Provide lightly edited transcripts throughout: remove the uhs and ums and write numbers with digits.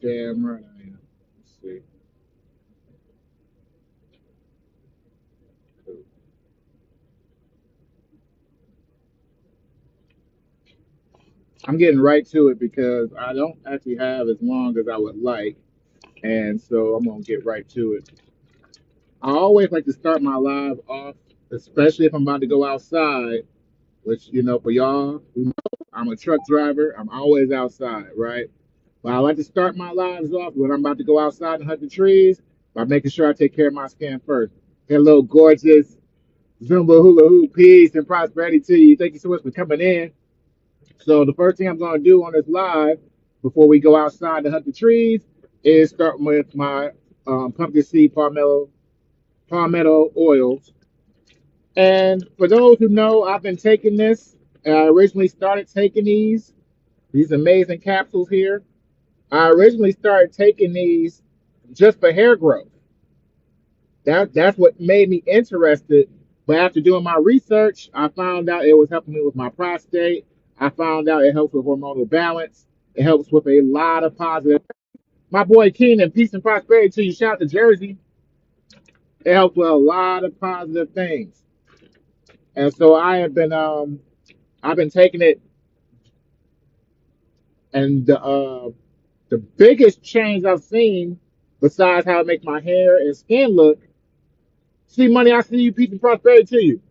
Damn right I am. Let's see. I'm getting right to it because I don't actually have as long as I would like, and so I'm gonna get right to it. I always like to start my live off, especially if I'm about to go outside, which for y'all who know, I'm a truck driver. I'm always outside, right? But I like to start my lives off when I'm about to go outside and hunt the trees by making sure I take care of my skin first. Hello, gorgeous Zumba hula hoop, peace and prosperity to you. Thank you so much for coming in. So the first thing I'm going to do on this live before we go outside to hunt the trees is start with my pumpkin seed palmetto oils. And for those who know, I've been taking this. I originally started taking these amazing capsules here. I originally started taking these just for hair growth. That's what made me interested. But after doing my research, I found out it was helping me with my prostate. I found out it helps with hormonal balance. It helps with a lot of positive. My boy Keenan, peace and prosperity to you. Shout out to Jersey. It helps with a lot of positive things. And so I've been taking it, and the biggest change I've seen, besides how it makes my hair and skin look, see money, I see you, peace and prosperity to you.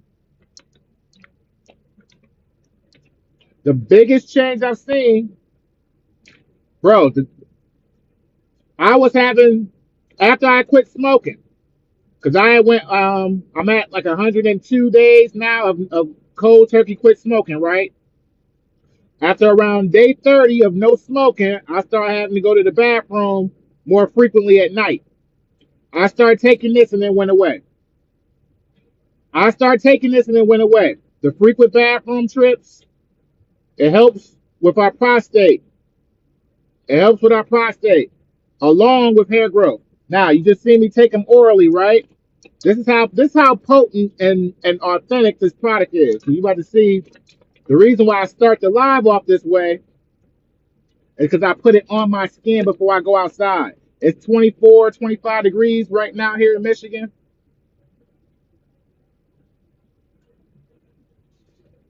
The biggest change I've seen, bro, I was having after I quit smoking, because I'm at like 102 days now of cold turkey quit smoking, right? After around day 30 of no smoking, I started having to go to the bathroom more frequently at night. I started taking this and then went away. I started taking this and then went away. The frequent bathroom trips, it helps with our prostate. It helps with our prostate, along with hair growth. Now you just see me take them orally, right? This is how potent and authentic this product is. So you about to see the reason why I start the live off this way is because I put it on my skin before I go outside. It's 24, 25 degrees right now here in Michigan.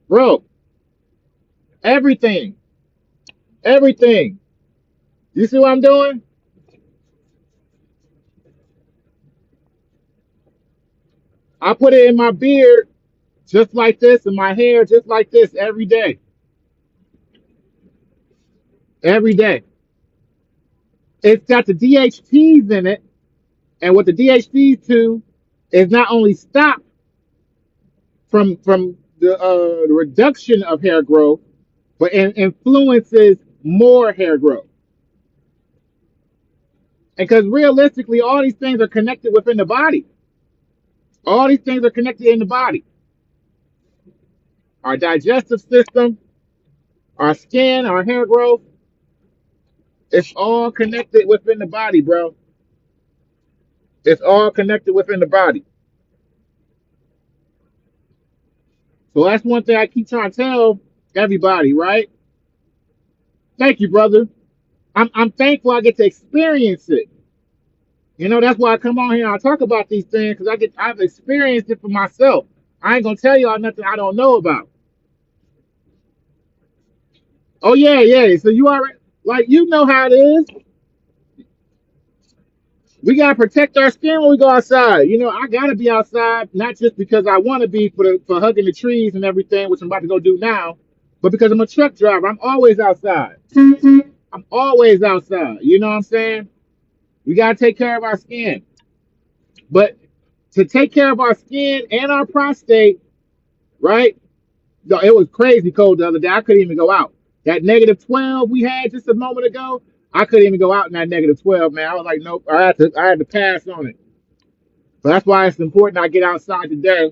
Bro, everything, everything. You see what I'm doing? I put it in my beard just like this, in my hair just like this every day. Every day. It's got the DHTs in it, and what the DHTs do is not only stop from the reduction of hair growth, but influences more hair growth. And because realistically, all these things are connected within the body. All these things are connected in the body. Our digestive system, our skin, our hair growth, it's all connected within the body, bro. It's all connected within the body. So that's one thing I keep trying to tell everybody, right? Thank you, brother. I'm thankful I get to experience it. That's why I come on here and I talk about these things because I've experienced it for myself. I ain't gonna tell y'all nothing I don't know about. Oh yeah, yeah. So you already like you know how it is. We gotta protect our skin when we go outside. I gotta be outside not just because I want to be for hugging the trees and everything, which I'm about to go do now, but because I'm a truck driver. I'm always outside. I'm always outside. You know what I'm saying? We gotta take care of our skin. But to take care of our skin and our prostate, right? No, it was crazy cold the other day. I couldn't even go out. That -12 we had just a moment ago, I couldn't even go out in that -12, man. I was like, nope, I had to pass on it. But that's why it's important I get outside today.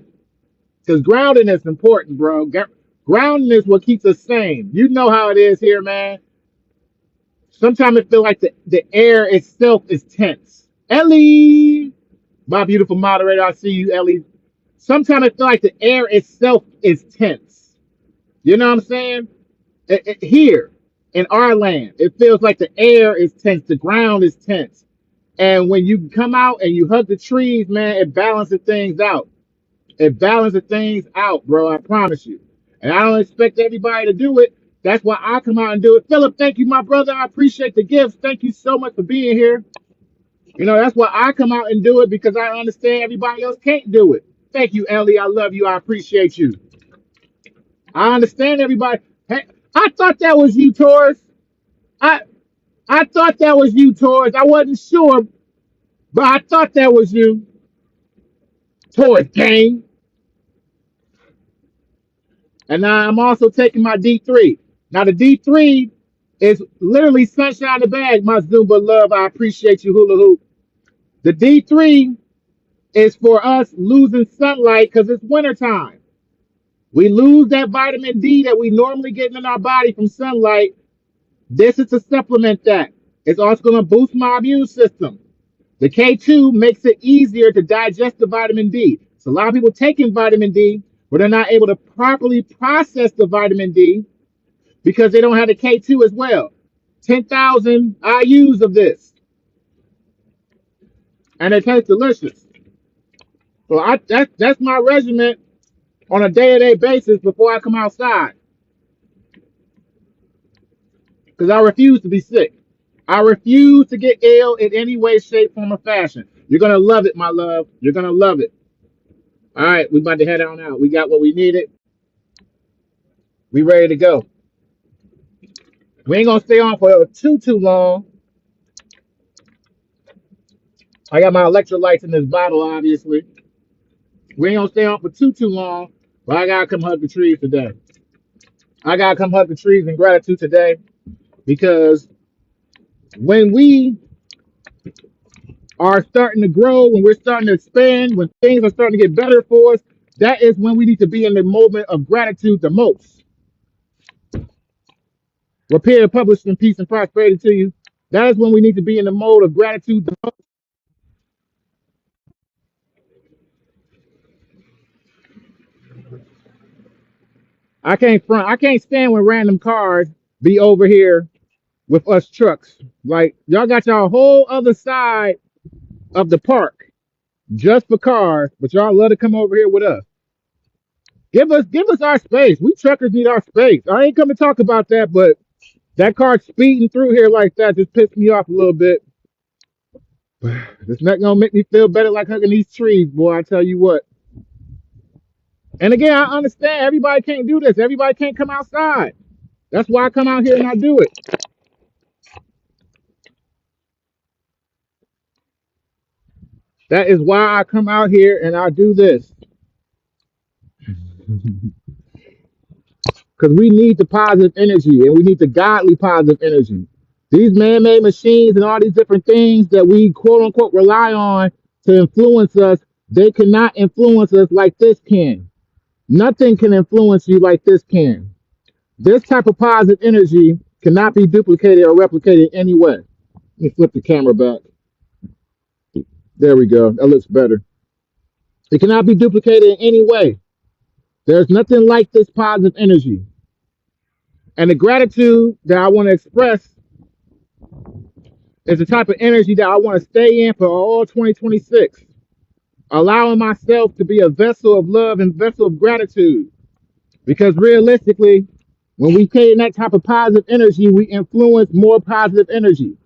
Because grounding is important, bro. Grounding is what keeps us sane. You know how it is here, man. Sometimes it feels like the air itself is tense. Ellie, my beautiful moderator, I see you, Ellie. Sometimes it feels like the air itself is tense. You know what I'm saying? Here. in our land. It feels like the air is tense, the ground is tense. And when you come out and you hug the trees, man, it balances things out. It balances things out, bro. I promise you. And I don't expect everybody to do it. That's why I come out and do it. Philip, thank you, my brother. I appreciate the gifts. Thank you so much for being here. You know, that's why I come out and do it because I understand everybody else can't do it. Thank you, Ellie. I love you. I appreciate you. I understand everybody. Hey, I thought that was you, Taurus. I I thought that was you, Taurus. I wasn't sure, but I thought that was you, Taurus Kane. And now I'm also taking my D3. Now the D3 is literally sunshine in the bag, my Zumba love. I appreciate you, hula hoop. The D3 is for us losing sunlight because it's wintertime. We lose that vitamin D that we normally get in our body from sunlight. This is to supplement that. It's also going to boost my immune system. The K2 makes it easier to digest the vitamin D. So a lot of people taking vitamin D, but they're not able to properly process the vitamin D because they don't have the K2 as well. 10,000 IUs of this, and it tastes delicious. So that's my regimen on a day-to-day basis before I come outside because I refuse to be sick. I refuse to get ill in any way, shape, form, or fashion. You're going to love it, my love. You're going to love it. All right, we about to head on out. We got what we needed. We ready to go. We ain't going to stay on for too long. I got my electrolytes in this bottle, obviously. We ain't going to stay on for too long, but I got to come hug the trees today. I got to come hug the trees in gratitude today because when we are starting to grow, when we're starting to expand, when things are starting to get better for us, that is when we need to be in the moment of gratitude the most. Repair, publish, and peace and prosperity to you. That is when we need to be in the mode of gratitude the most. I can't front. I can't stand when random cars be over here with us trucks. Like y'all got y'all whole other side of the park just for cars, but y'all love to come over here with us. Give us our space. We truckers need our space. I ain't come to talk about that, but that car speeding through here like that just pissed me off a little bit. It's not gonna make me feel better like hugging these trees, boy. I tell you what. And again, I understand everybody can't do this. Everybody can't come outside. That's why I come out here and I do it. That is why I come out here and I do this. Because we need the positive energy and we need the godly positive energy. These man-made machines and all these different things that we quote unquote rely on to influence us, they cannot influence us like this can. Nothing can influence you like this can. This type of positive energy cannot be duplicated or replicated in any way. Let me flip the camera back. There we go. That looks better. It cannot be duplicated in any way. There's nothing like this positive energy. And the gratitude that I want to express is the type of energy that I want to stay in for all 2026. Allowing myself to be a vessel of love and vessel of gratitude. Because realistically, when we stay in that type of positive energy, we influence more positive energy.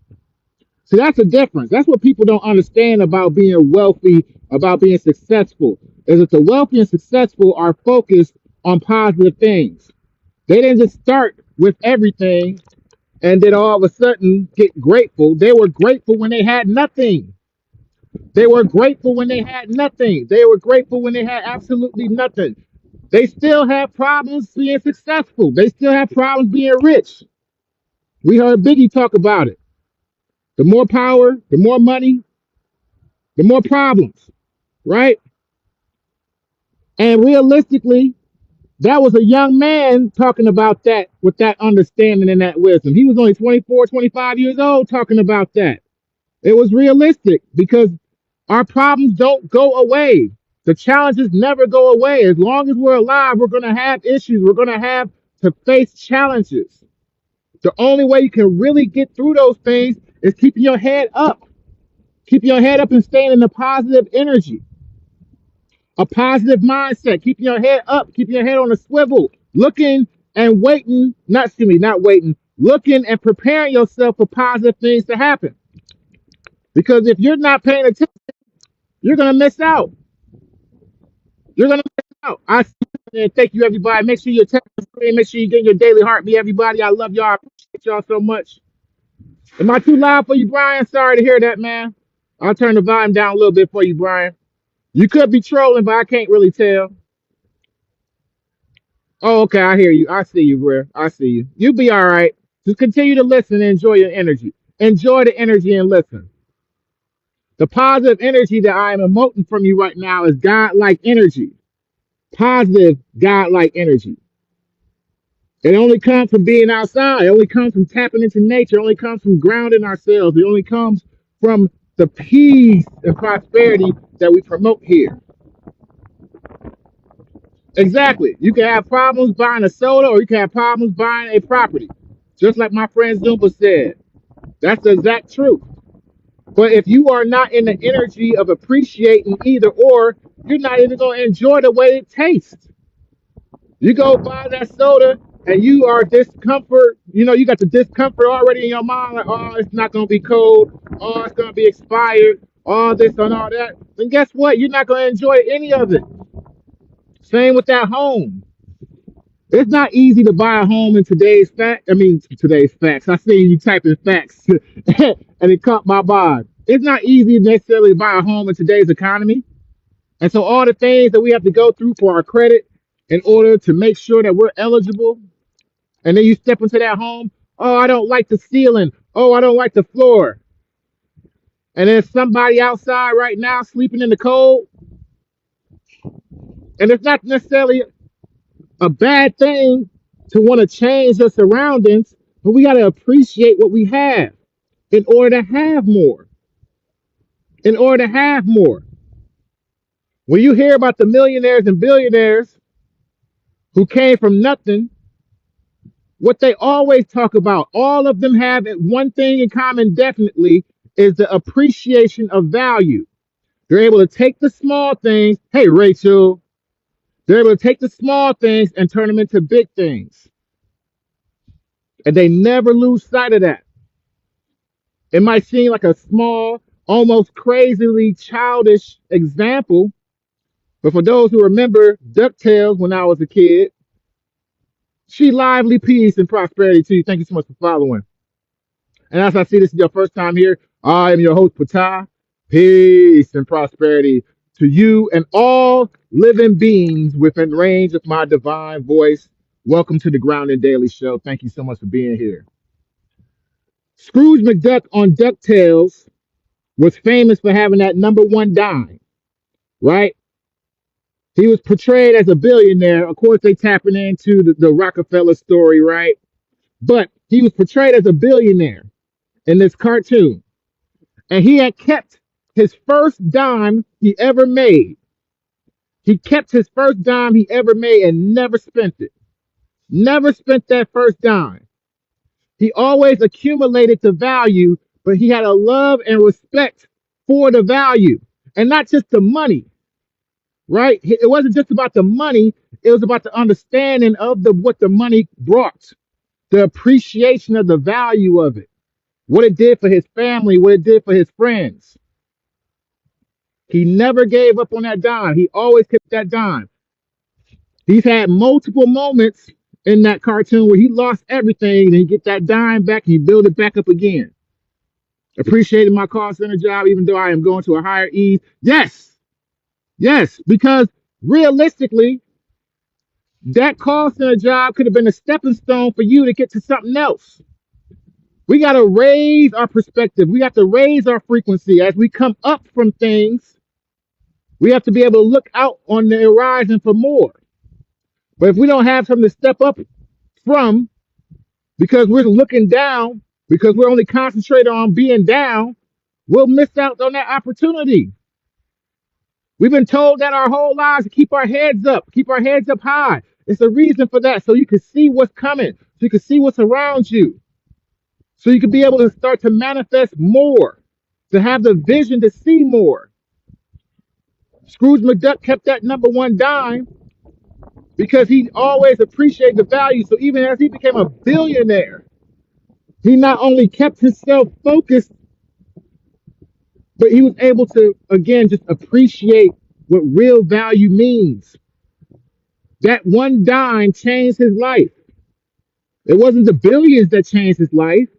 So that's the difference. That's what people don't understand about being wealthy, about being successful, is that the wealthy and successful are focused on positive things. They didn't just start with everything and then all of a sudden get grateful. They were grateful when they had nothing. They were grateful when they had nothing. They were grateful when they had absolutely nothing. They still have problems being successful. They still have problems being rich. We heard Biggie talk about it. The more power, the more money, the more problems, right? And realistically, that was a young man talking about that with that understanding and that wisdom. He was only 24, 25 years old talking about that. It was realistic because our problems don't go away. The challenges never go away. As long as we're alive, we're going to have issues. We're going to have to face challenges. The only way you can really get through those things is keeping your head up. Keeping your head up and staying in the positive energy, a positive mindset, keeping your head up, keeping your head on a swivel, looking and waiting, not excuse me, not waiting, looking and preparing yourself for positive things to happen. Because if you're not paying attention, you're gonna miss out. You're gonna miss out. I see you, and thank you, everybody. Make sure you're texting screen. Make sure you get your daily heartbeat, everybody. I love y'all. I appreciate y'all so much. Am I too loud for you, Brian? Sorry to hear that, man. I'll turn the volume down a little bit for you, Brian. You could be trolling, but I can't really tell. Oh, okay. I hear you. I see you, bro. I see you. You'll be all right. Just continue to listen and enjoy your energy. Enjoy the energy and listen. The positive energy that I am emoting from you right now is God-like energy. Positive God-like energy. It only comes from being outside. It only comes from tapping into nature. It only comes from grounding ourselves. It only comes from the peace and prosperity that we promote here. Exactly. You can have problems buying a soda or you can have problems buying a property. Just like my friend Zumba said. That's the exact truth. But if you are not in the energy of appreciating either or, you're not even going to enjoy the way it tastes. You go buy that soda and you are discomfort, you got the discomfort already in your mind, like, oh, it's not going to be cold. Oh, it's going to be expired. All this and all that. Then guess what? You're not going to enjoy any of it. Same with that home. It's not easy to buy a home in today's fact. I mean, today's facts. I see you typing facts, and it caught my vibe. It's not easy necessarily to buy a home in today's economy, and so all the things that we have to go through for our credit in order to make sure that we're eligible, and then you step into that home. Oh, I don't like the ceiling. Oh, I don't like the floor. And there's somebody outside right now sleeping in the cold, and it's not necessarily a bad thing to want to change the surroundings, but we got to appreciate what we have in order to have more. In order to have more. When you hear about the millionaires and billionaires who came from nothing, what they always talk about, all of them have one thing in common definitely is the appreciation of value. They're able to take the small things. Hey, Rachel. They're able to take the small things and turn them into big things. And they never lose sight of that. It might seem like a small, almost crazily childish example, but for those who remember DuckTales when I was a kid, she lively peace and prosperity to you. Thank you so much for following. And as I see this is your first time here, I am your host, Patah. Peace and prosperity to you and all living beings within range of my divine voice. Welcome to the Grounded Daily Show. Thank you so much for being here. Scrooge McDuck on DuckTales was famous for having that number one dime, right? He was portrayed as a billionaire. Of course, they tapping into the Rockefeller story, right? But he was portrayed as a billionaire in this cartoon. And he had kept his first dime he ever made. He kept his first dime he ever made and never spent it. Never spent that first dime. He always accumulated the value, but he had a love and respect for the value and not just the money, right? It wasn't just about the money. It was about the understanding of what the money brought, the appreciation of the value of it, what it did for his family, what it did for his friends. He never gave up on that dime. He always kept that dime. He's had multiple moments in that cartoon where he lost everything and he get that dime back and he build it back up again. Appreciating my call center job, even though I am going to a higher ease. Yes, yes, because realistically, that call center job could have been a stepping stone for you to get to something else. We got to raise our perspective. We have to raise our frequency as we come up from things. We have to be able to look out on the horizon for more. But if we don't have something to step up from, because we're looking down, because we're only concentrated on being down, we'll miss out on that opportunity. We've been told that our whole lives to keep our heads up high. It's a reason for that, so you can see what's coming, so you can see what's around you. So you can be able to start to manifest more, to have the vision to see more. Scrooge McDuck kept that number one dime because he always appreciated the value. So even as he became a billionaire, he not only kept himself focused, but he was able to, again, just appreciate what real value means. That one dime changed his life. It wasn't the billions that changed his life.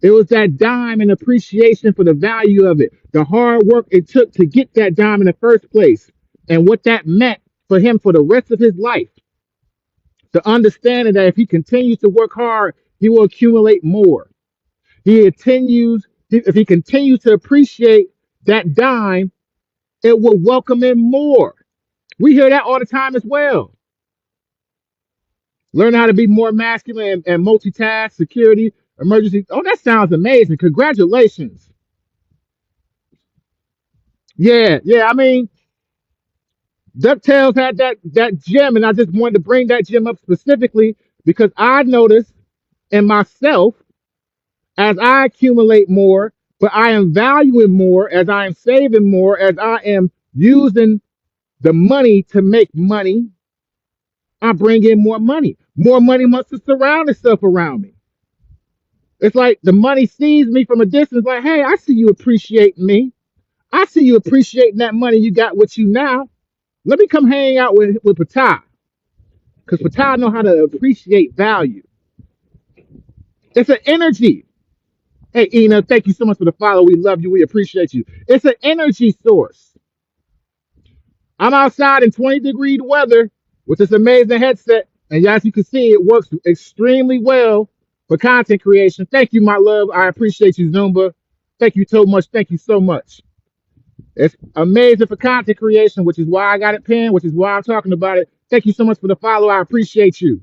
It was that dime and appreciation for the value of it, the hard work it took to get that dime in the first place, and what that meant for him for the rest of his life. The understanding that if he continues to work hard, he will accumulate more. If he continues to appreciate that dime, it will welcome in more. We hear that all the time as well. Learn how to be more masculine and multitask, security, emergency. Oh, that sounds amazing. Congratulations. Yeah, yeah. I mean, DuckTales had that gem, and I just wanted to bring that gem up specifically because I noticed in myself as I accumulate more, but I am valuing more as I am saving more, as I am using the money to make money. I bring in more money. More money must surround itself around me. It's like the money sees me from a distance, like, hey, I see you appreciating me. I see you appreciating that money you got with you now. Let me come hang out with Patah. Because Patah know how to appreciate value. It's an energy. Hey, Ina, thank you so much for the follow. We love you. We appreciate you. It's an energy source. I'm outside in 20-degree weather with this amazing headset. And as you can see, it works extremely well for content creation. Thank you, my love. I appreciate you, Zumba. Thank you so much. Thank you so much. It's amazing for content creation, which is why I got it pinned, which is why I'm talking about it. Thank you so much for the follow. I appreciate you.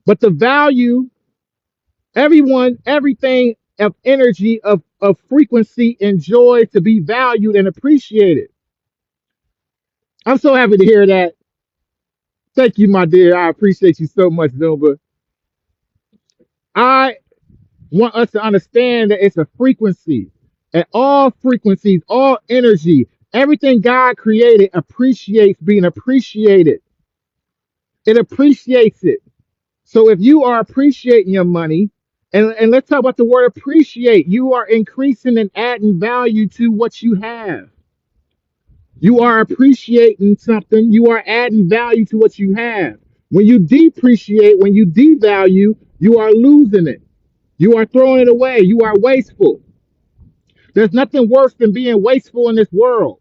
But the value, everyone, everything of energy, of frequency, and joy to be valued and appreciated. I'm so happy to hear that. Thank you, my dear. I appreciate you so much, Zumba. I want us to understand that it's a frequency, and all frequencies, all energy, everything God created appreciates being appreciated. It appreciates it. So if you are appreciating your money, and let's talk about the word appreciate, you are increasing and adding value to what you have. You are appreciating something, you are adding value to what you have. When you depreciate, when you devalue, you are losing it. You are throwing it away. You are wasteful. There's nothing worse than being wasteful in this world.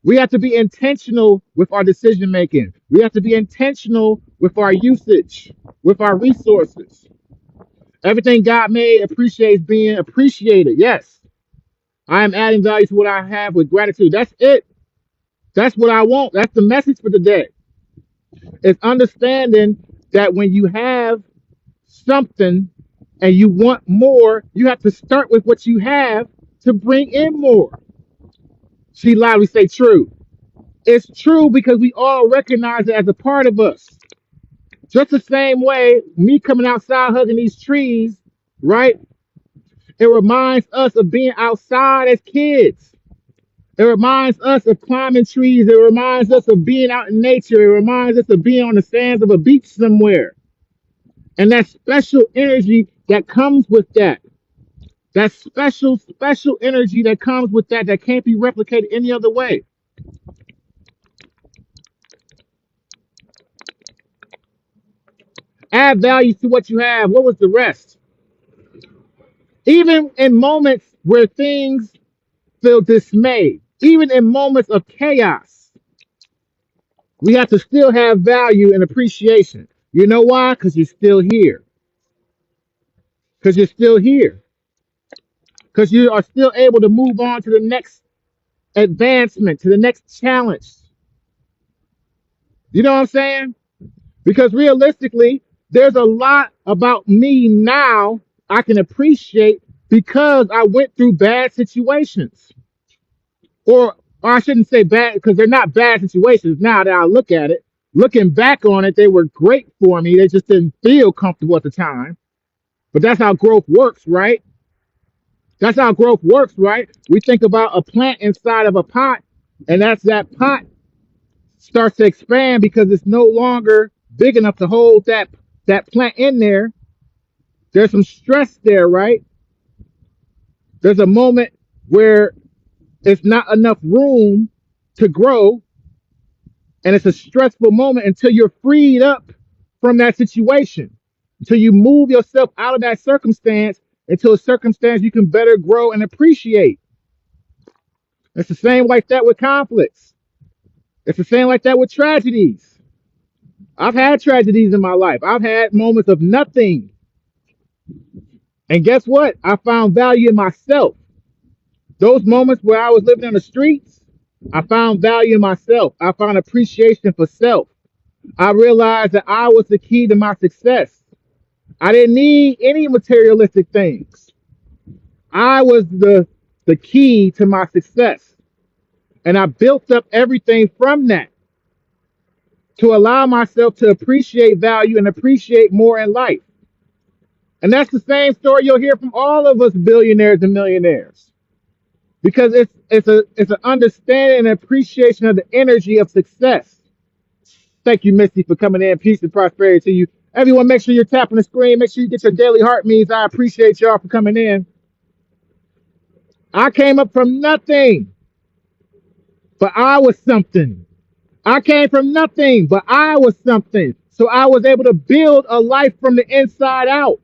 We have to be intentional with our decision making. We have to be intentional with our usage, with our resources. Everything God made appreciates being appreciated. Yes, I am adding value to what I have with gratitude. That's it. That's what I want. That's the message for today. It's understanding that when you have something and you want more, you have to start with what you have to bring in more. She loudly say true. It's true because we all recognize it as a part of us. Just the same way, me coming outside hugging these trees, right? It reminds us of being outside as kids. It reminds us of climbing trees. It reminds us of being out in nature. It reminds us of being on the sands of a beach somewhere. And that special energy that comes with that. That special, special energy that comes with that can't be replicated any other way. Add value to what you have. What was the rest? Even in moments where things feel dismayed, even in moments of chaos, we have to still have value and appreciation. You know why? Because you're still here. Because you're still here. Because you are still able to move on to the next advancement, to the next challenge. You know what I'm saying? Because realistically, there's a lot about me now I can appreciate because I went through bad situations. Or I shouldn't say bad because they're not bad situations now that I look at it. Looking back on it, they were great for me. They just didn't feel comfortable at the time. But that's how growth works, right? That's how growth works, right? We think about a plant inside of a pot, and that's that pot starts to expand because it's no longer big enough to hold that plant in there. There's some stress there, right? There's a moment where it's not enough room to grow, and it's a stressful moment until you're freed up from that situation, until you move yourself out of that circumstance into a circumstance you can better grow and appreciate. It's the same like that with conflicts. It's the same like that with tragedies. I've had tragedies in my life. I've had moments of nothing. And guess what? I found value in myself. Those moments where I was living on the streets, I found value in myself. I found appreciation for self. I realized that I was the key to my success. I didn't need any materialistic things. I was the key to my success. And I built up everything from that to allow myself to appreciate value and appreciate more in life. And that's the same story you'll hear from all of us billionaires and millionaires. Because it's an understanding and appreciation of the energy of success. Thank you, Misty, for coming in. Peace and prosperity to you. Everyone, make sure you're tapping the screen. Make sure you get your daily heart means. I appreciate y'all for coming in. I came up from nothing, but I was something. I came from nothing, but I was something. So I was able to build a life from the inside out.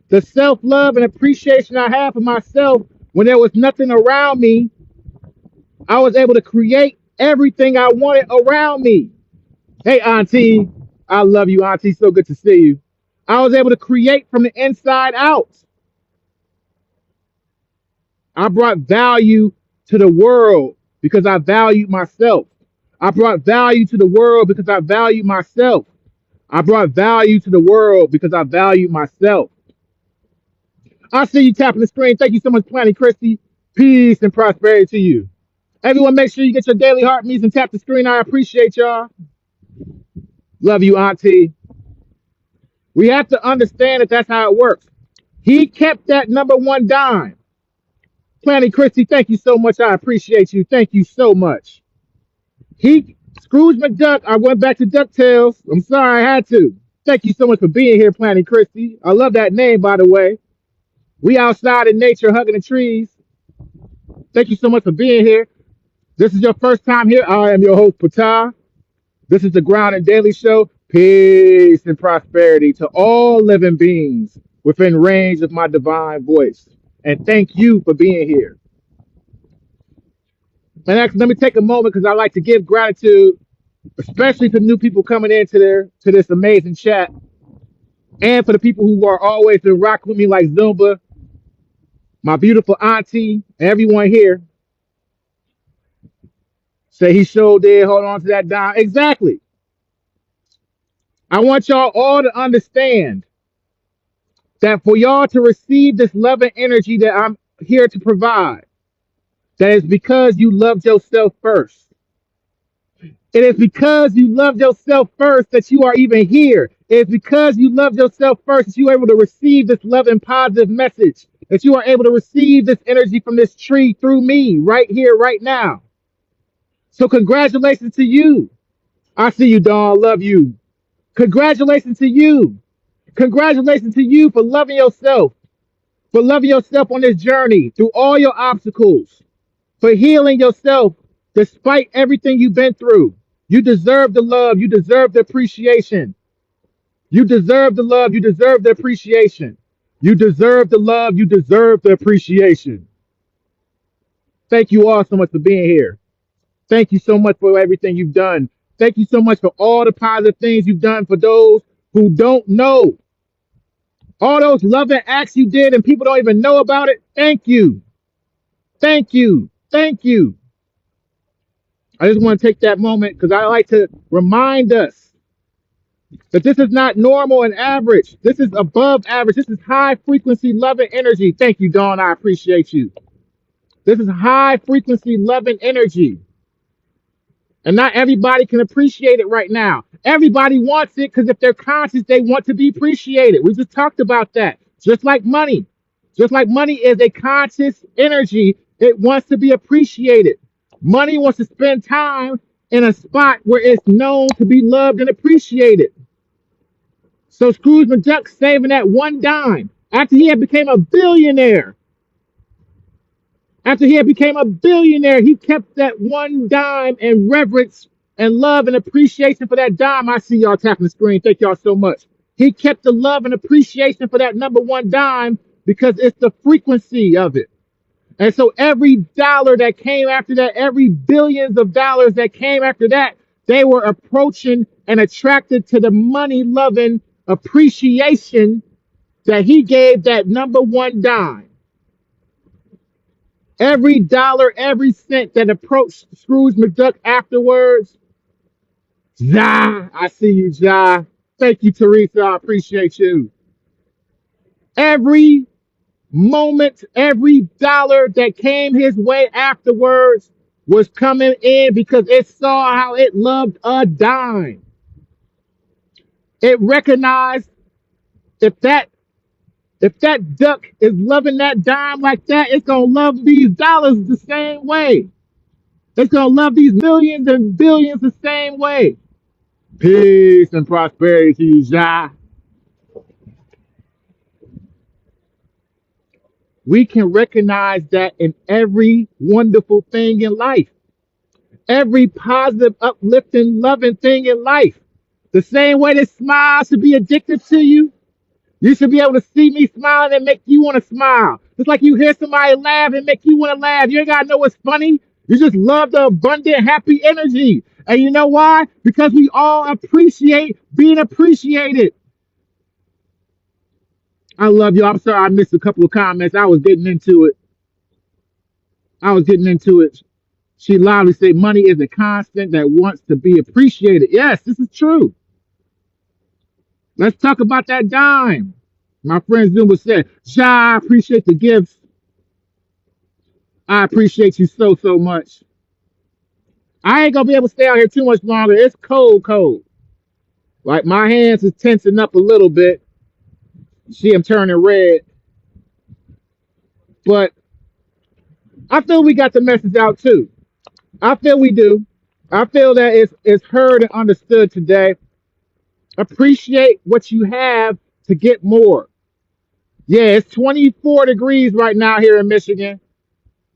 The self-love and appreciation I have for myself when there was nothing around me, I was able to create everything I wanted around me. Hey, Auntie, I love you, Auntie. So good to see you. I was able to create from the inside out. I brought value to the world because I valued myself. I brought value to the world because I valued myself. I brought value to the world because I valued myself. I see you tapping the screen. Thank you so much, Planet Christy. Peace and prosperity to you. Everyone, make sure you get your daily heart meets and tap the screen. I appreciate y'all. Love you, Auntie. We have to understand that that's how it works. He kept that number one dime. Planet Christy, thank you so much. I appreciate you. Thank you so much. Scrooge Mcduck, I went back to DuckTales. I'm sorry I had to. Thank you so much for being here, Planet Christy. I love that name, by the way. We outside in nature hugging the trees. Thank you so much for being here. This is your first time here. I am your host, Patah. This is the Ground and Daily Show. Peace and prosperity to all living beings within range of my divine voice. And thank you for being here. And actually, let me take a moment because I like to give gratitude, especially to new people coming into this amazing chat, and for the people who are always been rocking with me like Zumba, my beautiful auntie, and everyone here. Say he sure did hold on to that dime. Exactly. I want y'all all to understand that for y'all to receive this love and energy that I'm here to provide, that is because you loved yourself first. It is because you loved yourself first that you are even here. It is because you loved yourself first that you are able to receive this love and positive message, that you are able to receive this energy from this tree through me right here, right now. So congratulations to you. I see you, Dawn. Love you. Congratulations to you. Congratulations to you for loving yourself on this journey through all your obstacles, for healing yourself despite everything you've been through. You deserve the love. You deserve the appreciation. You deserve the love. You deserve the appreciation. You deserve the love. You deserve the appreciation. Thank you all so much for being here. Thank you so much for everything you've done. Thank you so much for all the positive things you've done for those who don't know. All those loving acts you did and people don't even know about it. Thank you. Thank you. Thank you. I just want to take that moment because I like to remind us that this is not normal and average. This is above average. This is high frequency loving energy. Thank you, Dawn. I appreciate you. This is high frequency loving energy. And not everybody can appreciate it right now. Everybody wants it because if they're conscious, they want to be appreciated. We just talked about that. Just like money. Just like money is a conscious energy, it wants to be appreciated. Money wants to spend time in a spot where it's known to be loved and appreciated. So Scrooge Mcduck saving that one dime after he had became a billionaire. After he had became a billionaire, he kept that one dime in reverence and love and appreciation for that dime. I see y'all tapping the screen. Thank y'all so much. He kept the love and appreciation for that number one dime because it's the frequency of it. And so every dollar that came after that, every billions of dollars that came after that, they were approaching and attracted to the money loving appreciation that he gave that number one dime. Every dollar, every cent that approached Scrooge McDuck afterwards, Ja, I see you, Ja. Thank you, Teresa. I appreciate you. Every moment, every dollar that came his way afterwards was coming in because it saw how it loved a dime. It recognized if that if that duck is loving that dime like that, it's gonna love these dollars the same way. It's gonna love these millions and billions the same way. Peace and prosperity to you, Ja. We can recognize that in every wonderful thing in life, every positive, uplifting, loving thing in life. The same way that smile should be addictive to you, you should be able to see me smiling and make you want to smile. Just like you hear somebody laugh and make you want to laugh. You ain't got to know what's funny. You just love the abundant, happy energy. And you know why? Because we all appreciate being appreciated. I love you. I'm sorry I missed a couple of comments. I was getting into it. I was getting into it. She loudly said, money is a constant that wants to be appreciated. Yes, this is true. Let's talk about that dime. My friend Zumba said, Ja, I appreciate the gifts. I appreciate you so, so much. I ain't going to be able to stay out here too much longer. It's cold, cold. Like my hands is tensing up a little bit. See, I'm turning red. But I feel we got the message out too. I feel we do. I feel that it's heard and understood today. Appreciate what you have to get more. Yeah, it's 24 degrees right now here in Michigan.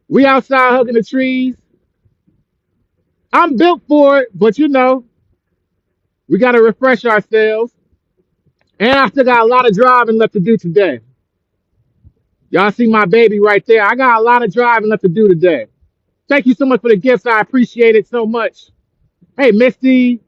We outside hugging the trees. I'm built for it, but you know, we got to refresh ourselves. And I still got a lot of driving left to do today. Y'all see my baby right there. I got a lot of driving left to do today. Thank you so much for the gifts. I appreciate it so much. Hey, Misty,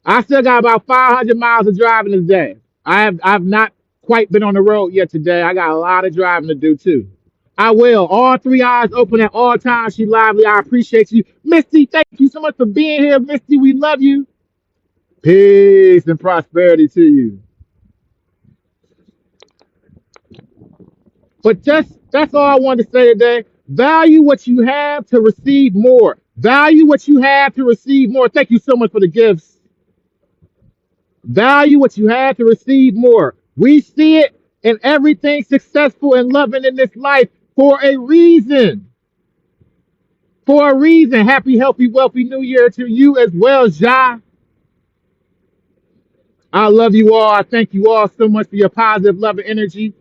I still got about 500 miles of driving today. I've not quite been on the road yet today. I got a lot of driving to do too. I will. All three eyes open at all times. She lively. I appreciate you. Misty, thank you so much for being here. Misty, we love you. Peace and prosperity to you. But that's all I wanted to say today. Value what you have to receive more. Value what you have to receive more. Thank you so much for the gifts. Value what you have to receive more. We see it in everything successful and loving in this life for a reason. For a reason. Happy, healthy, wealthy new year to you as well, Ja. I love you all. I thank you all so much for your positive love and energy.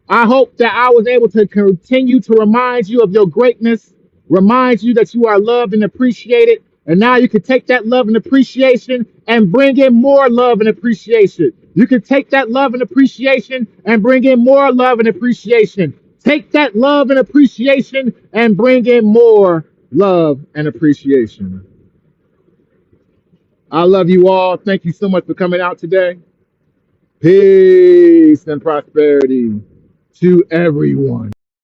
I hope that I was able to continue to remind you of your greatness, remind you that you are loved and appreciated. And now you can take that love and appreciation and bring in more love and appreciation. You can take that love and appreciation and bring in more love and appreciation. Take that love and appreciation and bring in more love and appreciation. I love you all. Thank you so much for coming out today. Peace and prosperity to everyone.